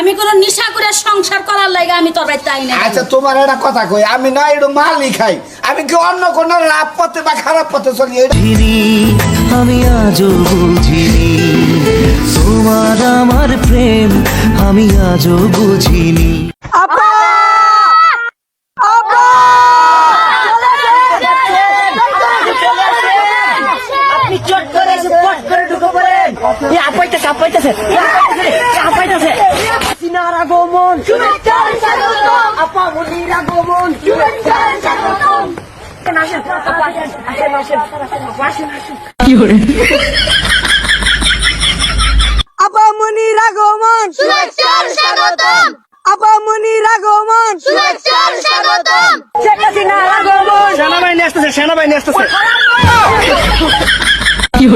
আমি কোনো নিশা করে সংসার করার লাগে আমি তোর বাড়িতে আই না। আচ্ছা তোমার একটা কথা কই, আমি না একটু মালই খাই, আমি কি অন্য কোনো লাভ পথে বা খারাপ পথে চলি? আমি আজও বুঝিনি তোমার আমার প্রেম, আমি আজও বুঝিনি। আপনি চট করে পট করে ঢুকে পড়েন। আপাইতেছে আপাইতেছে আপাইতেছে। সিনার আগমন, আপা মনির আগমন, আসেন আপা, আসেন আসেন আসেন আসেন। আপা মনির আগমন, শুভেচ্ছার স্বাগতম। আপা মনির আগমন, শুভেচ্ছার স্বাগতম। শেখ হাসিনার আগমন। সেনাবাহিনী আসতেছে, সেনাবাহিনী আসতেছে। কি